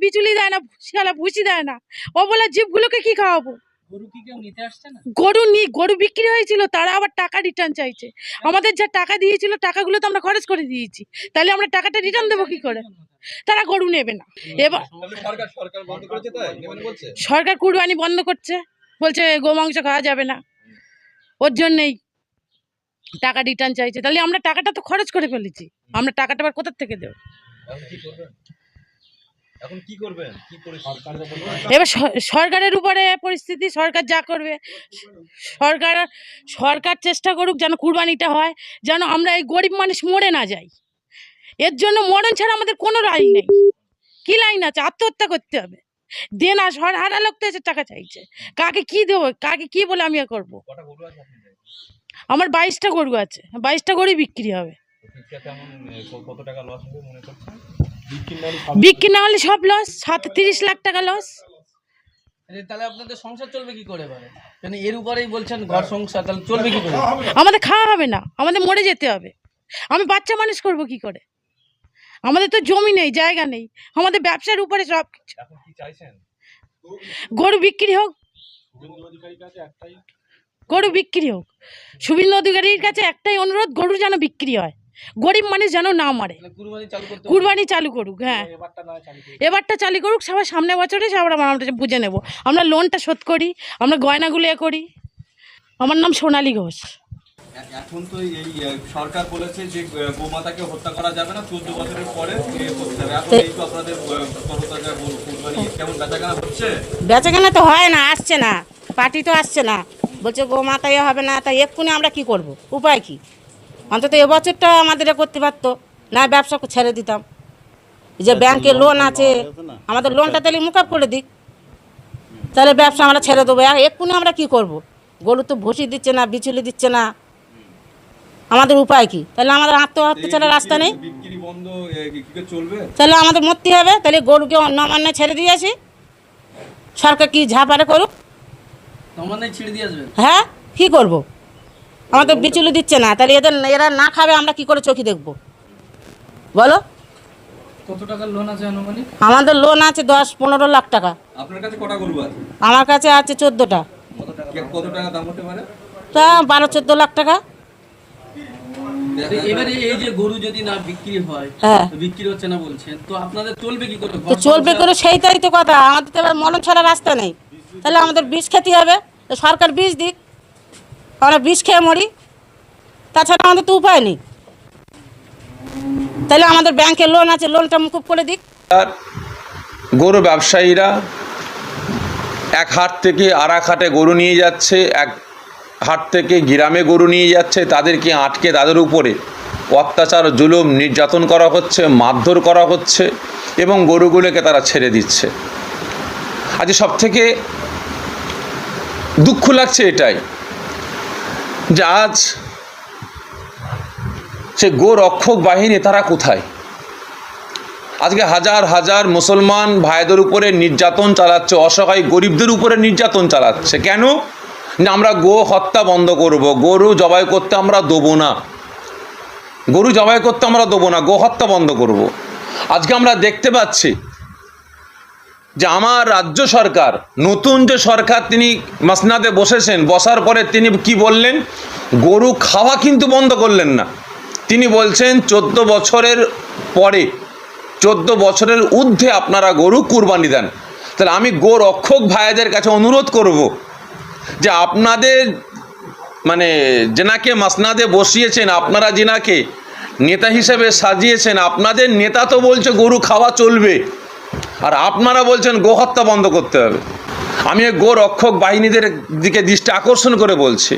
বিচুলি দেয় না, শিয়ালা ভুসি দেয় না। ও বলে জীবগুলোকে কি খাওয়াবো? গরু বিক্রি হয়েছিল, তারা আবার টাকা রিটার্ন চাইছে। আমাদের যা টাকা দিয়েছিল টাকাগুলো তো আমরা খরচ করে দিয়েছি, তাহলে আমরা টাকাটা রিটার্ন দেবো কি করে? তারা গরু নেবে না। এবার সরকার কুরবানি বন্ধ করছে, বলছে গোমাংস খাওয়া যাবে না, ওর জন্যই টাকা রিটার্ন চাইছে। তাহলে আমরা টাকাটা তো খরচ করে ফেলেছি, আমরা টাকাটা আবার কোথা থেকে দেবো? এবার সরকারের উপরে পরিস্থিতি, সরকার যা করবে। সরকার চেষ্টা করুক যেন কুরবানিটা হয়, যেন আমরা এই গরিব মানুষ মরে না যাই। এর জন্য মরণ ছাড়া আমাদের কোনো লাইন নেই। কি লাইন আছে? আত্মহত্যা করতে হবে। দে না, হারা লোক তো এসে টাকা চাইছে, কাকে কি দেবো, কাকে কি বলে আমি করবো? আমার 22টা গরু আছে, 22টা গরুই বিক্রি হবে। বিক্রি না হলে সব লস, 30 লাখ টাকা লস। তাহলে আপনাদের সংসার চলবে কি করে? এর উপরেই বলছেন ঘর সংসার, তাহলে চলবে কি করে? আমাদের খাওয়া হবে না, আমাদের মরে যেতে হবে। আমি বাচ্চা মানুষ করবো কি করে? আমাদের তো জমি নেই, জায়গা নেই, আমাদের ব্যবসার উপরে সব কিছু। গরু বিক্রি হোক, গরু বিক্রি হোক। শুভেন্দু অধিকারীর কাছে একটাই অনুরোধ, গরু যেন বিক্রি হয়, গরিব মানুষ যেন না মরে। কুরবানি চালু করুক, হ্যাঁ এবারটা চালু করুক, সবাই সামনে বছরে সবাই আমরা বুঝে নেব। আমরা লোনটা শোধ করি, আমরা গয়নাগুলো করি। আমার নাম সোনালী ঘোষ। এখন তো এই সরকার বলেছে যে গোমাতাকে হত্যা করা যাবে না, 14 বছরের পরে করতে হবে। এখন এই তো আপনাদের কেমন বেচাকেনা হচ্ছে? বেচাকেনা তো হয় না, আসছে না, পার্টি তো আসছে না, বলছে গোমাতাই হবে না। তাই এক্ষুনি আমরা কি করব? উপায় কি? অন্তত এবছরটা আমাদের করতে পারতো না, ব্যবসা ছেড়ে দিতাম। যে ব্যাংকে লোন আছে, আমাদের লোনটা তাহলে মুকাব করে দিক, তাহলে ব্যবসা আমরা ছেড়ে দেবো। এক্ষুনি আমরা কি করব? গরু তো ভুসি দিচ্ছে না, বিচুলি দিচ্ছে না, আমাদের উপায় কি? তাহলে আমাদের আত্মহত্যা ছাড়া রাস্তা নেই, তাহলে আমাদের মরতে হবে। তাহলে গরুকে নমান্য ছেড়ে দিয়ে আসি, সরকার কি ঝাপারে করুক। হ্যাঁ, কি করব? আমাদের বিচুলি দিচ্ছে না, তাহলে এরা না খাবে, আমরা কি করে চোখে দেখবো বলো? কত টাকার লোন আছে আনুমানিক? আমাদের লোন আছে 10-15 লাখ টাকা। আপনার কাছে কটা গরু আছে? আমার কাছে আছে 14টা। কত টাকা দাম হতে পারে? তা 12-14 লাখ টাকা। এবারে এই যে গরু যদি না বিক্রি হয়, হ্যাঁ বিক্রি হচ্ছে না বলছেন, তো আপনাদের চলবে কি করে? তো চলবে করে, সেইটাই তো কথা। আমাদের তো এবার মরণ ছাড়া রাস্তা নেই, তাহলে আমাদের বিষ খেতে হবে। তো সরকার বিষ দিক, আমরা বিষ খেয়ে মরি, তাছাড়া আমাদের তো উপায় নেই। তাহলে আমাদের ব্যাংকে লোন আছে, লোনটা মুকুব করে দিক। গরু ব্যবসায়ীরা এক হাট থেকে আর এক হাটে গরু নিয়ে যাচ্ছে, এক হাট থেকে গ্রামে গরু নিয়ে যাচ্ছে, তাদেরকে আটকে তাদের উপরে অত্যাচার, জুলুম, নির্যাতন করা হচ্ছে, মারধর করা হচ্ছে এবং গরুগুলোকে তারা ছেড়ে দিচ্ছে। আজ সবথেকে দুঃখ লাগছে এটাই যে আজ সে গোরক্ষক বাহিনী তারা কোথায়? আজকে হাজার হাজার মুসলমান ভাইদের উপরে নির্যাতন চালাচ্ছে, অসহায় গরিবদের উপরে নির্যাতন চালাচ্ছে। কেন? না আমরা গো হত্যা বন্ধ করব, গরু জবাই করতে আমরা দেবো না, গরু জবাই করতে আমরা দেবো না, গো হত্যা বন্ধ করব। আজকে আমরা দেখতে পাচ্ছি যে আমার রাজ্য সরকার, নতুন যে সরকার, তিনি মাসনাদে বসেছেন, বসার পরে তিনি কি বললেন? গরু খাওয়া কিন্তু বন্ধ করলেন না, তিনি বলছেন 14 বছরের পরে, 14 বছরের ঊর্ধ্বে আপনারা গরু কুরবানি দেন। তাহলে আমি গো রক্ষক ভাইদের কাছে অনুরোধ করব যে আপনাদের মানে যেনাকে মাসনাদে বসিয়েছেন, আপনারা যেনাকে নেতা হিসেবে সাজিয়েছেন, আপনাদের নেতা তো বলছে গরু খাওয়া চলবে, আর আপনারা বলছেন গো হত্যা বন্ধ করতে হবে। আমি গো রক্ষক বাহিনীদের দিকে দৃষ্টি আকর্ষণ করে বলছি,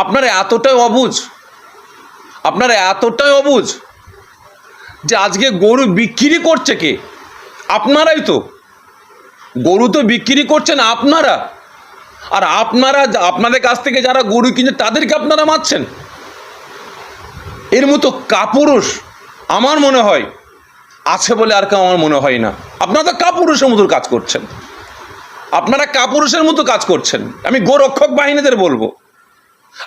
আপনারা এতটাই অবুঝ, আপনারা এতটাই অবুঝ যে আজকে গরু বিক্রি করছে কে? আপনারাই তো। গরু তো বিক্রি করছেন আপনারা, আর আপনারা আপনাদের কাছ থেকে যারা গরু কিনছে তাদেরকে আপনারা মারছেন। এর মতো কাপুরুষ আমার মনে হয় আছে বলে আর কেউ আমার মনে হয় না। আপনারা তো কাপুরুষের মতো কাজ করছেন, আপনারা কাপুরুষের মতো কাজ করছেন। আমি গোরক্ষক বাহিনীদের বলবো,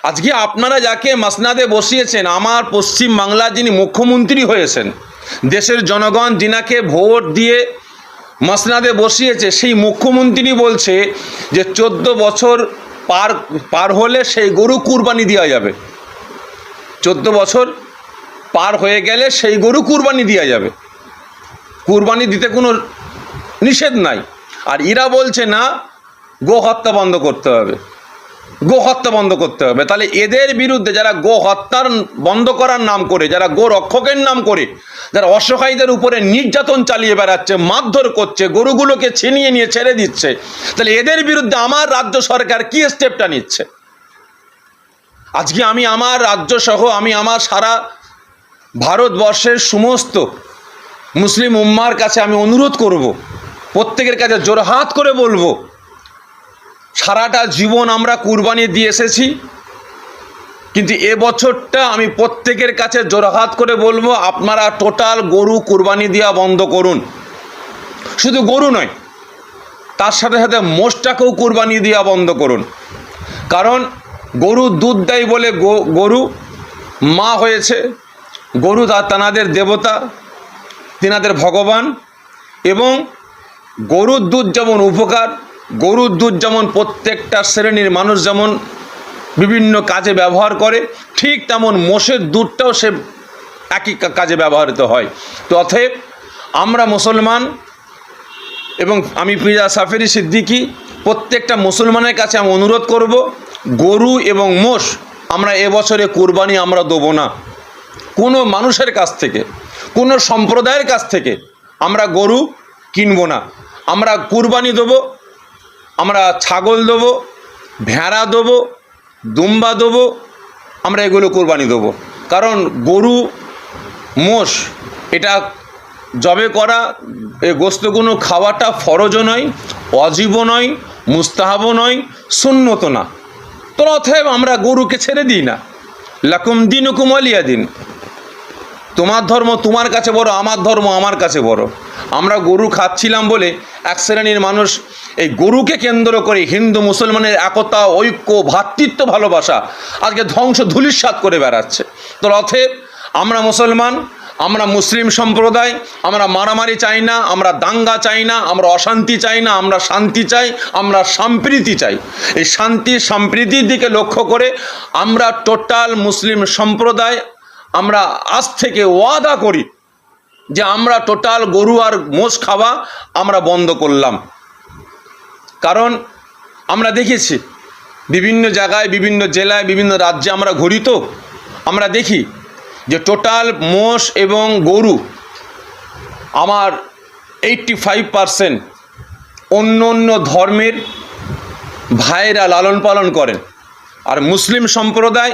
আজকে আপনারা যাকে মাসনাদে বসিয়েছেন, আমার পশ্চিম বাংলার যিনি মুখ্যমন্ত্রী হয়েছেন, দেশের জনগণ যিনাকে ভোট দিয়ে মসনাদে বসিয়েছে, সেই মুখ্যমন্ত্রী বলছে যে 14 বছর পার হলে সেই গরু কুরবানি দেওয়া যাবে। 14 বছর পার হয়ে গেলে সেই গরু কুরবানি দেওয়া যাবে, কুরবানি দিতে কোনো নিষেধ নাই। আর এরা বলছে না, গো হত্যা বন্ধ করতে হবে, গো হত্যা বন্ধ করতে হবে। তাহলে এদের বিরুদ্ধে যারা গো হত্যার বন্ধ করার নাম করে, যারা গো রক্ষকের নাম করে, যারা অসহায়দের উপরে নির্যাতন চালিয়ে বেড়াচ্ছে, মারধর করছে, গরুগুলোকে ছিনিয়ে নিয়ে ছেড়ে দিচ্ছে, তাহলে এদের বিরুদ্ধে আমার রাজ্য সরকার কি স্টেপটা নিচ্ছে? আজকে আমি আমার রাজ্য সহ আমি আমার সারা ভারতবর্ষের সমস্ত মুসলিম উম্মার কাছে আমি অনুরোধ করব, প্রত্যেকের কাছে জোরহাত করে বলবো, সারাটা জীবন আমরা কুরবানি দিয়ে এসেছি, কিন্তু এবছরটা আমি প্রত্যেকের কাছে জোরহাত করে বলবো, আপনারা টোটাল গরু কুরবানি দেওয়া বন্ধ করুন। শুধু গরু নয়, তার সাথে সাথে মোষটাকেও কুরবানি দেওয়া বন্ধ করুন। কারণ গরু দুধ দেয় বলে গরু মা হয়েছে, গরু তানাদের দেবতা, তিনাদের ভগবান। এবং গরুর দুধ যেমন উপকার, গরুর দুধ যেমন প্রত্যেকটা শ্রেণীর মানুষ যেমন বিভিন্ন কাজে ব্যবহার করে, ঠিক তেমন মোষের দুধটাও সে একই কাজে ব্যবহৃত হয়। তো অতএব আমরা মুসলমান, এবং আমি পিজা সাফেরি সিদ্দিকী প্রত্যেকটা মুসলমানের কাছে আমি অনুরোধ করব, গরু এবং মোষ আমরা এবছরে কুরবানি আমরা দেবো না। কোনো মানুষের কাছ থেকে, কোনো সম্প্রদায়ের কাছ থেকে আমরা গরু কিনব না। আমরা কুরবানি দেবো, আমরা ছাগল দেবো, ভেড়া দেবো, দুম্বা দেবো, আমরা এগুলো কুরবানি দেবো। কারণ গরু মোষ এটা জবে করা, এই গোস্তগুলো খাওয়াটা ফরজও নয়, অজীবও নয়, মুস্তাহাবও নয়, সুন্নত না। তো অতএব আমরা গরুকে ছেড়ে দিই না। লাকুম দিনুকুম ওয়ালিয়া দিন, তোমার ধর্ম তোমার কাছে বড়, আমার ধর্ম আমার কাছে বড়। আমরা গরু খাচ্ছিলাম বলে এক শ্রেণীর মানুষ এই গরুকে কেন্দ্র করে হিন্দু মুসলমানের একতা, ঐক্য, ভ্রাতৃত্ব, ভালোবাসা আজকে ধ্বংস ধূলিসাৎ করে বেড়াচ্ছে। তো অতএব আমরা মুসলমান, আমরা মুসলিম সম্প্রদায়, আমরা মারামারি চাই না, আমরা দাঙ্গা চাই না, আমরা অশান্তি চাই না, আমরা শান্তি চাই, আমরা সম্প্রীতি চাই। এই শান্তি সম্প্রীতির দিকে লক্ষ্য করে আমরা টোটাল মুসলিম সম্প্রদায় আমরা আজ থেকে ওয়াদা করি যে আমরা টোটাল গরু আর মোষ খাওয়া আমরা বন্ধ করলাম। কারণ আমরা দেখেছি বিভিন্ন জায়গায়, বিভিন্ন জেলায়, বিভিন্ন রাজ্যে আমরা ঘুরি, তো আমরা দেখি যে টোটাল মোষ এবং গরু আমার 85% অন্য অন্য ধর্মের ভাইয়েরা লালন পালন করেন। আর মুসলিম সম্প্রদায়